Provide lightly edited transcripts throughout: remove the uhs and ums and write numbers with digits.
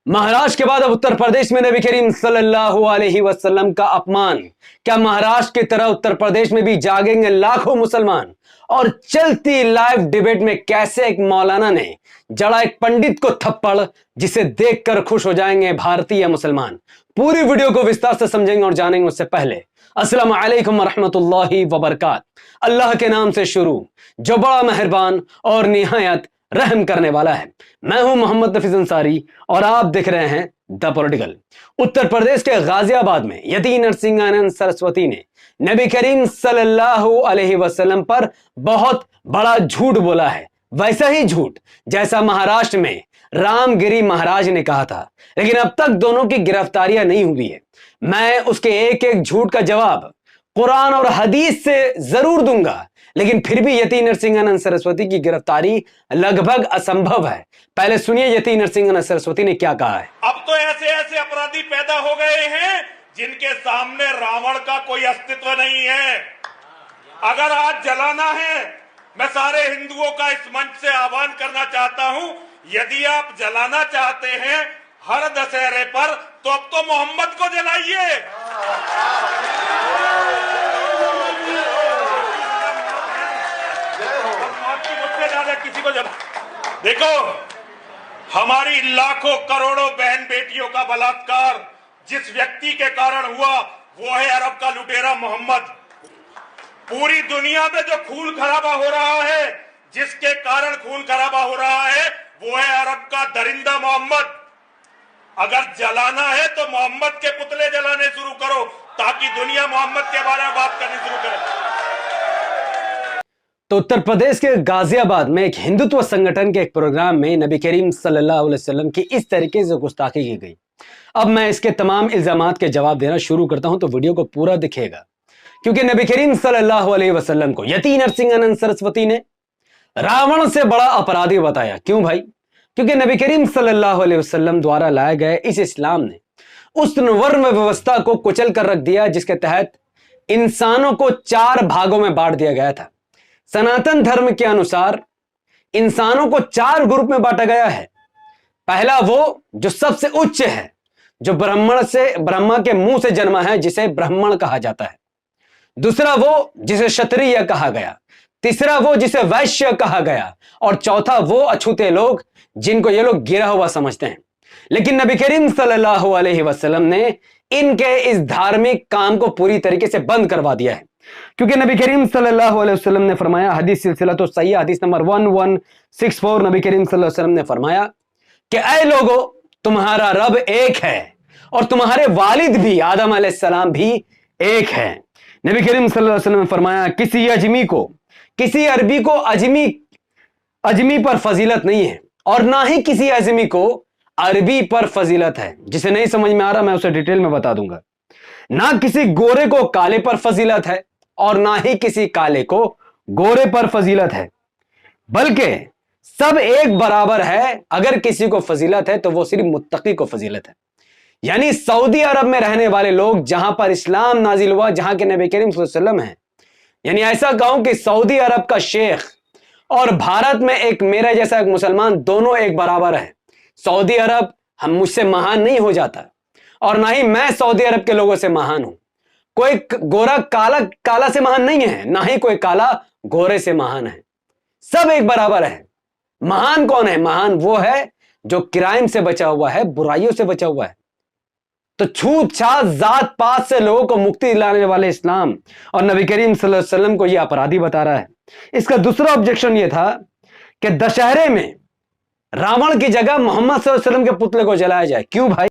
महाराष्ट्र के बाद अब उत्तर प्रदेश में नबी करीम सल्लल्लाहु अलैहि वसल्लम का अपमान। क्या महाराष्ट्र की तरह उत्तर प्रदेश में भी जागेंगे लाखों मुसलमान? और चलती लाइव डिबेट में कैसे एक मौलाना ने जड़ा एक पंडित को थप्पड़, जिसे देखकर खुश हो जाएंगे भारतीय मुसलमान। पूरी वीडियो को विस्तार से समझेंगे और जानेंगे। उससे पहले अस्सलाम वालेकुम रहमतुल्लाहि व बरकात। अल्लाह के नाम से शुरू, जो बड़ा मेहरबान और निहायत रहम करने वाला है। मैं हूं मोहम्मद नफीस अंसारी और आप देख रहे हैं द पॉलिटिकल। उत्तर प्रदेश के गाजियाबाद में यति नरसिंहानंद सरस्वती ने नबी करीम सल्लल्लाहु अलैहि वसल्लम पर बहुत बड़ा झूठ बोला है। वैसा ही झूठ जैसा महाराष्ट्र में रामगिरी महाराज ने कहा था, लेकिन अब तक दोनों की गिरफ्तारियां नहीं हुई है। मैं उसके एक एक झूठ का जवाब कुरान और हदीस से जरूर दूंगा, लेकिन फिर भी यति नरसिंहानंद सरस्वती की गिरफ्तारी लगभग असंभव है। पहले सुनिए यति नरसिंहानंद सरस्वती ने क्या कहा है। अब तो ऐसे ऐसे अपराधी पैदा हो गए हैं जिनके सामने रावण का कोई अस्तित्व नहीं है। अगर आज जलाना है, मैं सारे हिंदुओं का इस मंच से आह्वान करना चाहता हूं, यदि आप जलाना चाहते हैं हर दशहरे पर, तो अब तो मोहम्मद को जलाइए। किसी को जला। देखो, हमारी लाखों करोड़ों बहन बेटियों का बलात्कार जिस व्यक्ति के कारण हुआ, वो है अरब का लुटेरा मोहम्मद। पूरी दुनिया में जो खून खराबा हो रहा है, जिसके कारण खून खराबा हो रहा है, वो है अरब का दरिंदा मोहम्मद। अगर जलाना है तो मोहम्मद के पुतले जलाने शुरू करो, ताकि दुनिया मोहम्मद के बारे में बात करनी शुरू करे। तो उत्तर प्रदेश के गाजियाबाद में एक हिंदुत्व संगठन के एक प्रोग्राम में नबी करीम सल्लल्लाहु अलैहि वसल्लम की इस तरीके से गुस्ताखी की गई। अब मैं इसके तमाम इल्जामात के जवाब देना शुरू करता हूं, तो वीडियो को पूरा दिखेगा, क्योंकि नबी करीम सल्लल्लाहु अलैहि वसल्लम को यति नरसिंहानंद सरस्वती ने रावण से बड़ा अपराधी बताया। क्यों भाई? क्योंकि नबी करीम सल्लल्लाहु अलैहि वसल्लम द्वारा लाए गए इस इस्लाम ने उस वर्ण व्यवस्था को कुचल कर रख दिया, जिसके तहत इंसानों को 4 भागों में बांट दिया गया था। सनातन धर्म के अनुसार इंसानों को 4 ग्रुप में बांटा गया है। पहला वो जो सबसे उच्च है, जो ब्रह्मा के मुंह से जन्मा है, जिसे ब्राह्मण कहा जाता है। दूसरा वो जिसे क्षत्रिय कहा गया। तीसरा वो जिसे वैश्य कहा गया। और चौथा वो अछूते लोग, जिनको ये लोग गिरा हुआ समझते हैं। लेकिन नबी करीम सल्लल्लाहु अलैहि वसल्लम ने इनके इस धार्मिक काम को पूरी तरीके से बंद करवा दिया है, क्योंकि नबी करीम सल्लल्लाहु अलैहि वसल्लम ने फरमाया, हदीस सिलसिला तो सही, हदीस नंबर 1164, नबी करीम सल्लल्लाहु अलैहि वसल्लम ने फरमाया कि ऐ लोगो, तुम्हारा रब एक है और तुम्हारे वालिद भी आदम अलैहिस्सलाम भी एक है। नबी करीम सल्लल्लाहु अलैहि वसल्लम ने फरमाया, किसी अजमी को, किसी अरबी को अजमी पर फजीलत नहीं है, और ना ही किसी अजमी को अरबी पर फजीलत है। जिसे नहीं समझ में आ रहा, मैं उसे डिटेल में बता दूंगा। ना किसी गोरे को काले पर फजीलत है, और ना ही किसी काले को गोरे पर फजीलत है, बल्कि सब एक बराबर है। अगर किसी को फजीलत है तो वो सिर्फ मुत्तकी को फजीलत है। यानी सऊदी अरब में रहने वाले लोग, जहां पर इस्लाम नाजिल हुआ, जहां के नबी करीम सल्लल्लाहु अलैहि वसल्लम हैं, यानी ऐसा कहूं कि सऊदी अरब का शेख और भारत में एक मेरे जैसा एक मुसलमान, दोनों एक बराबर है। सऊदी अरब हम मुझसे महान नहीं हो जाता, और ना ही मैं सऊदी अरब के लोगों से महान हूं। कोई गोरा काला से महान नहीं है, ना ही कोई काला गोरे से महान है। सब एक बराबर है। महान कौन है? महान वो है जो क्राइम से बचा हुआ है, बुराइयों से बचा हुआ है। तो छूत छात जात पात से लोगों को मुक्ति दिलाने वाले इस्लाम और नबी करीम सल्लल्लाहु अलैहि वसल्लम को यह अपराधी बता रहा है। इसका दूसरा ऑब्जेक्शन यह था कि दशहरे में रावण की जगह मोहम्मद सल्लल्लाहु अलैहि वसल्लम के पुतले को जलाया जाए। क्यों भाई?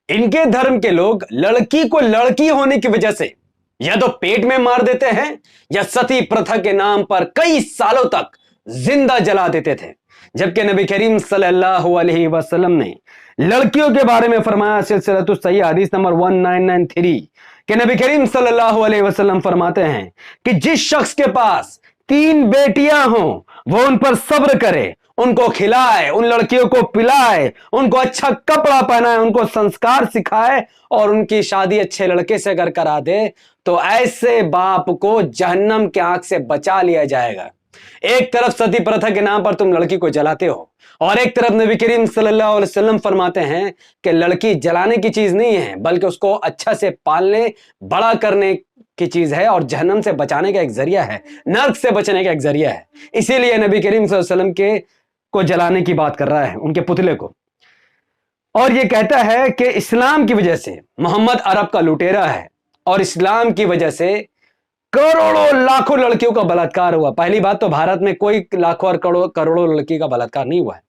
इनके धर्म के लोग लड़की को लड़की होने की वजह से या तो पेट में मार देते हैं, या सती प्रथा के नाम पर कई सालों तक जिंदा जला देते थे। जबकि नबी करीम सल्लल्लाहु अलैहि वसल्लम ने लड़कियों के बारे में फरमाया, सिलसिला सही हदीस नंबर 1993, कि नबी करीम सल्लल्लाहु अलैहि वसल्लम फरमाते हैं कि जिस शख्स के पास 3 बेटियां हों, वो उन पर सब्र करे, उनको खिलाए, उन लड़कियों को पिलाए, उनको अच्छा कपड़ा पहनाए, उनको संस्कार सिखाए, और उनकी शादी अच्छे लड़के से अगर करा दे, तो ऐसे बाप को जहन्नम के आंख से बचा लिया जाएगा। एक तरफ सती प्रथा के नाम पर तुम लड़की को जलाते हो और एक तरफ नबी करीम सल्लल्लाहु अलैहि वसल्लम फरमाते हैं कि लड़की जलाने की चीज नहीं है, बल्कि उसको अच्छा से पालने बड़ा करने की चीज है और जहन्नम से बचाने का एक जरिया है, नर्क से बचने का एक जरिया है। इसीलिए नबी करीम सल्लल्लाहु अलैहि वसल्लम के को जलाने की बात कर रहा है, उनके पुतले को। और ये कहता है कि इस्लाम की वजह से मोहम्मद अरब का लुटेरा है और इस्लाम की वजह से करोड़ों लाखों लड़कियों का बलात्कार हुआ। पहली बात तो भारत में कोई लाखों और करोड़ों लड़की का बलात्कार नहीं हुआ है।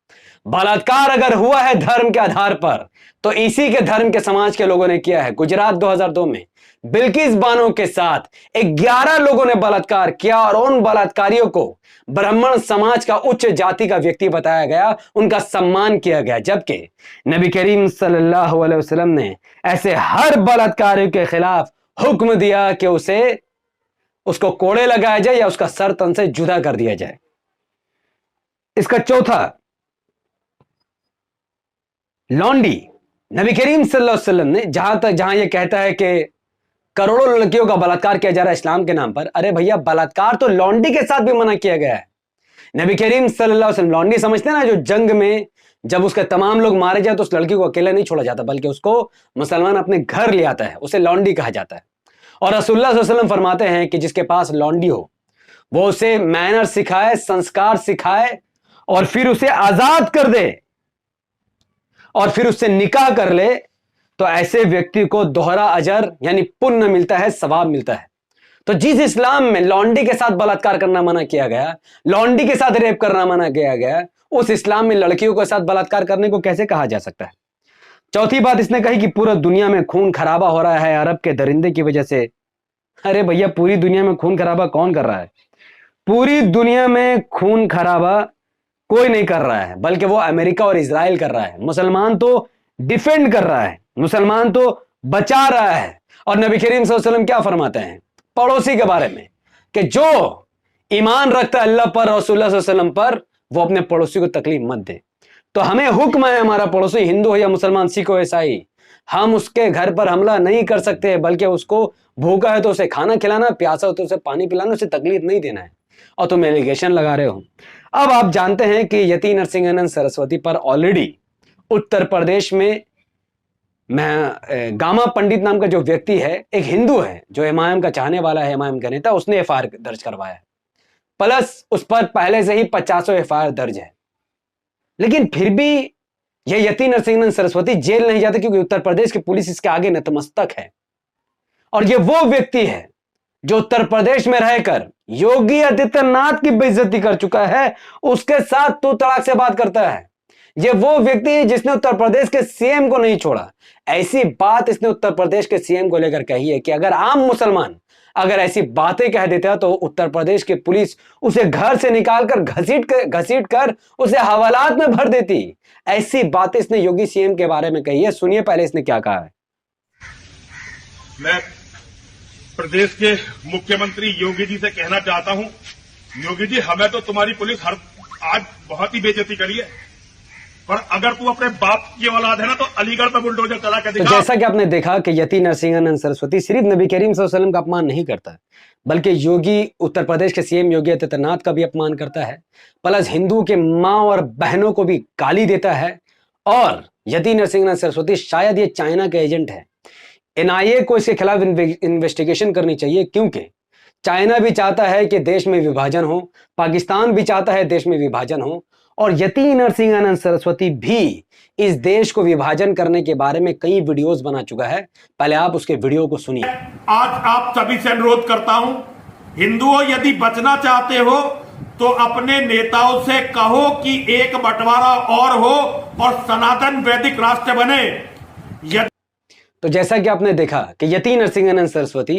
बलात्कार अगर हुआ है धर्म के आधार पर तो इसी के धर्म के समाज के लोगों ने किया है। गुजरात 2002 में बिल्किस बानो के साथ 11 लोगों ने बलात्कार किया और उन बलात्कारियों को ब्राह्मण समाज का उच्च जाति का व्यक्ति बताया गया, उनका सम्मान किया गया, जबकि नबी करीम सल्लल्लाहु अलैहि वसल्लम ने ऐसे हर बलात्कारियों के खिलाफ हुक्म दिया कि उसको कोड़े लगाया जाए या उसका सर तन से जुदा कर दिया जाए। इसका चौथा, लौंडी। नबी करीम सल्लल्लाहु अलैहि वसल्लम ने जहां यह कहता है कि करोड़ों लड़कियों का बलात्कार किया जा रहा है इस्लाम के नाम पर, अरे भैया बलात्कार तो लौंडी के साथ भी मना किया गया है। नबी करीम सल्लल्लाहु अलैहि वसल्लम, लौंडी समझते हैं ना, जो जंग में जब उसके तमाम लोग मारे जाए तो उस लड़की को अकेला नहीं छोड़ा जाता, बल्कि उसको मुसलमान अपने घर ले आता है, उसे लौंडी कहा जाता है। और रसूलुल्लाह सल्लल्लाहु अलैहि वसल्लम फरमाते हैं कि जिसके पास लौंडी हो वो उसे मैनर सिखाए, संस्कार सिखाए और फिर उसे आजाद कर दे और फिर उससे निकाह कर ले, तो ऐसे व्यक्ति को दोहरा अजर यानी पुण्य मिलता है, सवाब मिलता है। तो जिस इस्लाम में लौंडी के साथ बलात्कार करना मना किया गया, लौंडी के साथ रेप करना मना किया गया, उस इस्लाम में लड़कियों के साथ बलात्कार करने को कैसे कहा जा सकता है। चौथी बात इसने कही कि पूरा दुनिया में खून खराबा हो रहा है अरब के दरिंदे की वजह से। अरे भैया, पूरी दुनिया में खून खराबा कौन कर रहा है? पूरी दुनिया में खून खराबा कोई नहीं कर रहा है, बल्कि वो अमेरिका और इजराइल कर रहा है। मुसलमान तो डिफेंड कर रहा है, मुसलमान तो बचा रहा है। और नबी करीम सल्लल्लाहु अलैहि वसल्लम क्या फरमाते हैं पड़ोसी के बारे में कि जो ईमान रखता है अल्लाह पर, रसूलुल्लाह सल्लल्लाहु अलैहि वसल्लम पर, वो अपने पड़ोसी को तकलीफ मत दे। तो हमें हुक्म है, हमारा पड़ोसी हिंदू हो या मुसलमान, सिख हो, ईसाई, हम उसके घर पर हमला नहीं कर सकते, बल्कि उसको भूखा है तो उसे खाना खिलाना, प्यासा हो तो उसे पानी पिलाना, उसे तकलीफ नहीं देना है। और तुम एलिगेशन लगा रहे हो। अब आप जानते हैं कि यति नरसिंहानंद सरस्वती पर ऑलरेडी उत्तर प्रदेश में गामा पंडित नाम का जो व्यक्ति है, एक हिंदू है जो इमाम का चाहने वाला है, इमाम का नेता, उसने एफआईआर दर्ज करवाया है। प्लस उस पर पहले से ही 50 एफआईआर दर्ज है। लेकिन फिर भी यह यति नरसिंहानंद सरस्वती जेल नहीं जाते क्योंकि उत्तर प्रदेश की पुलिस इसके आगे नतमस्तक है। और ये वो व्यक्ति है जो उत्तर प्रदेश में रहकर योगी आदित्यनाथ की बेइज्जती कर चुका है, उसके साथ तू तड़ाक से बात करता है। ये वो व्यक्ति है जिसने उत्तर प्रदेश के सीएम को नहीं छोड़ा। ऐसी बात इसने उत्तर प्रदेश के सीएम को लेकर कही है कि अगर आम मुसलमान अगर ऐसी बातें कह देता तो उत्तर प्रदेश की पुलिस उसे घर से निकालकर घसीट कर उसे हवालात में भर देती। ऐसी बातें इसने योगी सीएम के बारे में कही है। सुनिए पहले इसने क्या कहा है। मैं प्रदेश के मुख्यमंत्री योगी जी से कहना चाहता हूं, योगी जी, हमें तो तुम्हारी पुलिस आज बहुत ही बेइज्जती करी है, पर अगर तू अपने बाप की औलाद है ना तो अलीगढ़ पे बुलडोजर चला के दिखा। तो जैसा कि आपने देखा कि यति नरसिंहानंद सरस्वती सिर्फ नबी करीम सल्लल्लाहु अलैहि वसल्लम का अपमान नहीं करता, बल्कि योगी उत्तर प्रदेश के सीएम योगी आदित्यनाथ का भी अपमान करता है, प्लस हिंदू के माँ और बहनों को भी गाली देता है। और यति नरसिंहानंद सरस्वती शायद ये चाइना के एजेंट है। एनआईए को इसके खिलाफ इन्वेस्टिगेशन करनी चाहिए, क्योंकि चाइना भी चाहता है कि देश में विभाजन हो, पाकिस्तान भी चाहता है देश में विभाजन हो, और यति नरसिंहानंद सरस्वती भी इस देश को विभाजन करने के बारे में कई वीडियोस बना चुका है। पहले आप उसके वीडियो को सुनिए। आज आप सभी से अनुरोध करता हूं, हिंदुओं, यदि बचना चाहते हो तो अपने नेताओं से कहो कि एक बंटवारा और हो और सनातन वैदिक राष्ट्र बने। तो जैसा कि आपने देखा कि यति नरसिंहानंद सरस्वती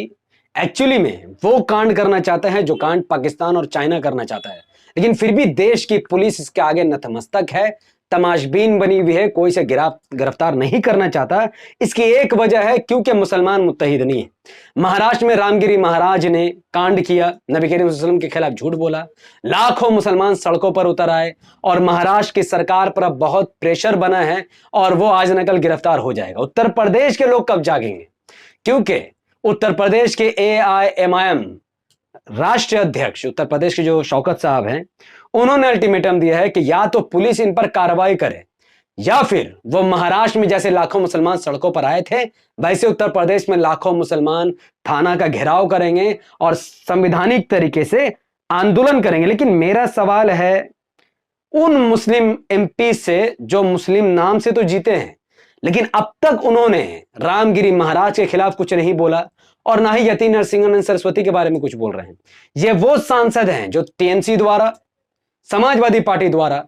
एक्चुअली में वो कांड करना चाहता है जो कांड पाकिस्तान और चाइना करना चाहता है, लेकिन फिर भी देश की पुलिस इसके आगे नतमस्तक है, तमाशबीन बनी हुई है, कोई से गिरफ्तार नहीं करना चाहता। इसकी एक वजह है क्योंकि मुसलमान मुत्तहिद नहीं है। महाराष्ट्र में रामगिरी महाराज ने कांड किया, नबी करीम सल्लल्लाहु अलैहि वसल्लम के खिलाफ झूठ बोला, लाखों मुसलमान सड़कों पर उतर आए और महाराष्ट्र की सरकार पर अब बहुत प्रेशर बना है और वो आज न कल गिरफ्तार हो जाएगा। उत्तर प्रदेश के लोग कब जागेंगे? क्योंकि उत्तर प्रदेश के AIMIM राष्ट्रीय अध्यक्ष उत्तर प्रदेश के जो शौकत साहब हैं, उन्होंने अल्टीमेटम दिया है कि या तो पुलिस इन पर कार्रवाई करे या फिर वो महाराष्ट्र में जैसे लाखों मुसलमान सड़कों पर आए थे वैसे उत्तर प्रदेश में लाखों मुसलमान थाना का घेराव करेंगे और संवैधानिक तरीके से आंदोलन करेंगे। लेकिन मेरा सवाल है उन मुस्लिम एमपी से जो मुस्लिम नाम से तो जीते हैं, लेकिन अब तक उन्होंने रामगिरी महाराज के खिलाफ कुछ नहीं बोला और ना ही यति नरसिंहन सरस्वती के बारे में कुछ बोल रहे हैं। ये वो सांसद हैं जो टीएमसी द्वारा, समाजवादी पार्टी द्वारा,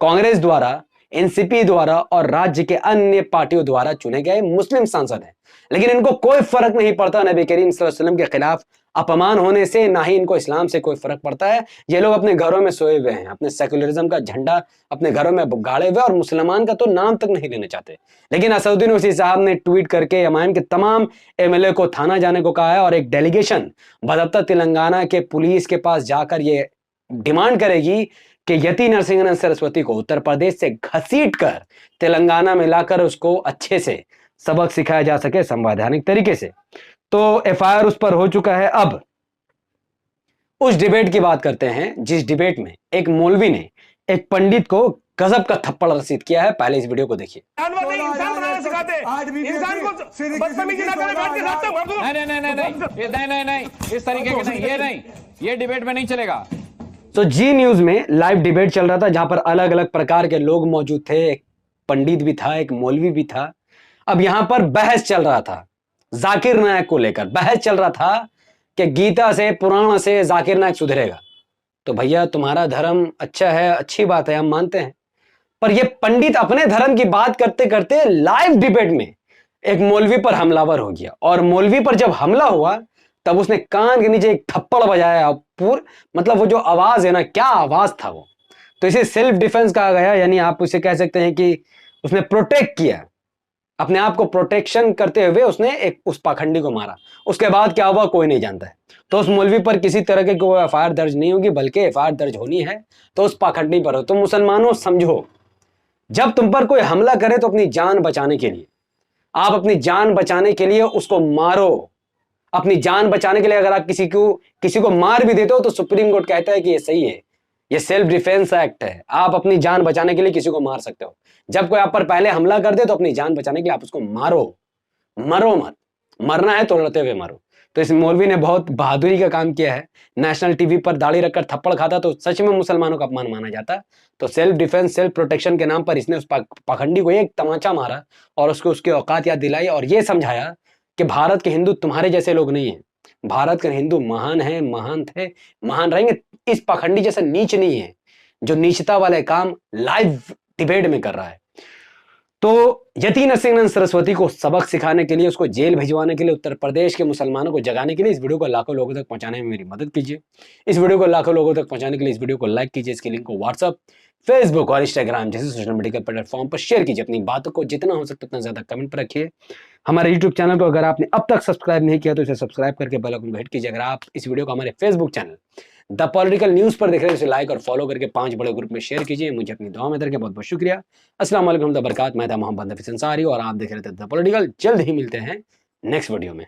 कांग्रेस द्वारा, एनसीपी द्वारा और राज्य के अन्य पार्टियों द्वारा चुने गए मुस्लिम सांसद हैं, लेकिन इनको कोई फर्क नहीं पड़ता नबी करीम सल्लल्लाहु अलैहि वसल्लम के खिलाफ अपमान होने से, ना ही इनको इस्लाम से कोई फर्क पड़ता है। ये लोग अपने घरों में सोए हुए हैं, अपने सेकुलरिज्म का झंडा अपने घरों में गाड़े हुए और मुसलमान का तो नाम तक नहीं लेना चाहते। लेकिन असदुद्दीन ओवैसी साहब ने ट्वीट करके एमआईएम के तमाम एमएलए को थाना जाने को कहा है और एक डेलीगेशन बदब्ता तेलंगाना के पुलिस के पास जाकर ये डिमांड करेगी कि यति नरसिंहन सरस्वती को उत्तर प्रदेश से घसीट कर तेलंगाना में लाकर उसको अच्छे से सबक सिखाया जा सके संवैधानिक तरीके से। तो एफआईआर उस पर हो चुका है। अब उस डिबेट की बात करते हैं जिस डिबेट में एक मौलवी ने एक पंडित को गजब का थप्पड़ रसीद किया है। पहले इस वीडियो को देखिए। इंसान बनाना सिखाते हैं, इंसान को बदतमीजी ना करे, बैठ के रास्ते भर दो। नहीं, इस तरीके के नहीं, ये डिबेट में नहीं चलेगा। तो जी न्यूज में लाइव डिबेट चल रहा था जहां पर अलग अलग प्रकार के लोग मौजूद थे, एक पंडित भी था, एक मौलवी भी था। अब यहां पर बहस चल रहा था जाकिर नायक को लेकर, बहस चल रहा था कि गीता से, पुराण से जाकिर नायक सुधरेगा। तो भैया तुम्हारा धर्म अच्छा है, अच्छी बात है, हम मानते हैं, पर ये पंडित अपने धर्म की बात करते करते लाइव डिबेट में एक मौलवी पर हमलावर हो गया और मौलवी पर जब हमला हुआ तब उसने कान के नीचे एक थप्पड़ बजाया। मतलब वो जो आवाज है ना, क्या आवाज था वो। तो इसे सेल्फ डिफेंस कहा गया, यानी आप उसे कह सकते हैं कि उसने प्रोटेक्ट किया, अपने आप को प्रोटेक्शन करते हुए उसने एक उस पाखंडी को मारा। उसके बाद क्या हुआ कोई नहीं जानता है। तो उस मौलवी पर किसी तरह के कोई एफआईआर दर्ज नहीं होगी, बल्कि एफआईआर दर्ज होनी है तो उस पाखंडी पर हो। तो मुसलमानों समझो, जब तुम पर कोई हमला करे तो अपनी जान बचाने के लिए, आप अपनी जान बचाने के लिए उसको मारो। अपनी जान बचाने के लिए अगर आप किसी को मार भी देते हो तो सुप्रीम कोर्ट कहता है कि ये सही है, ये सेल्फ डिफेंस एक्ट है, आप अपनी जान बचाने के लिए किसी को मार सकते हो। जब कोई आप पर पहले हमला कर दे तो अपनी जान बचाने के लिए आप उसको मारो, मरो मत, मरना है तो लड़ते हुए मारो। तो इस मौलवी ने बहुत बहादुरी का काम किया है। नेशनल टीवी पर दाढ़ी रखकर थप्पड़ खाता तो सच में मुसलमानों का अपमान माना जाता। तो सेल्फ डिफेंस, सेल्फ प्रोटेक्शन के नाम पर इसने उस पाखंडी को एक तमाचा मारा और उसको उसकी औकात याद दिलाई और ये समझाया कि भारत के हिंदू तुम्हारे जैसे लोग नहीं हैं, भारत के हिंदू महान हैं, महान थे, महान रहेंगे। इस पाखंडी जैसा नीच नहीं है जो नीचता वाले काम लाइव डिबेट में कर रहा है। तो यति नरसिंहन सरस्वती को सबक सिखाने के लिए, उसको जेल भिजवाने के लिए, उत्तर प्रदेश के मुसलमानों को जगाने के लिए इस वीडियो को लाखों लोगों तक पहुंचाने में मेरी मदद कीजिए। इस वीडियो को लाखों लोगों तक पहुंचाने के लिए इस वीडियो को लाइक कीजिए, इसके लिंक को व्हाट्सएप, फेसबुक और इंस्टाग्राम जैसे सोशल मीडिया प्लेटफॉर्म पर शेयर कीजिए। अपनी बातों को जितना हो सकता उतना ज्यादा कमेंट पर रखिए। हमारे यूट्यूब चैनल को अगर आपने अब तक सब्सक्राइब नहीं किया तो इसे सब्सक्राइब करके बेल आइकन को हिट कीजिए। अगर आप इस वीडियो को हमारे Facebook channel the political news पर देख रहे हैं तो इसे लाइक और फॉलो करके 5 बड़े ग्रुप में शेयर कीजिए। मुझे अपनी दुआ में करके बहुत बहुत शुक्रिया। अस्सलाम वालेकुम व बरकात। मैं था मोहम्मद हफीज अंसारी और आप देख रहे थे द पॉलिटिकल। जल्द ही मिलते हैं नेक्स्ट वीडियो में।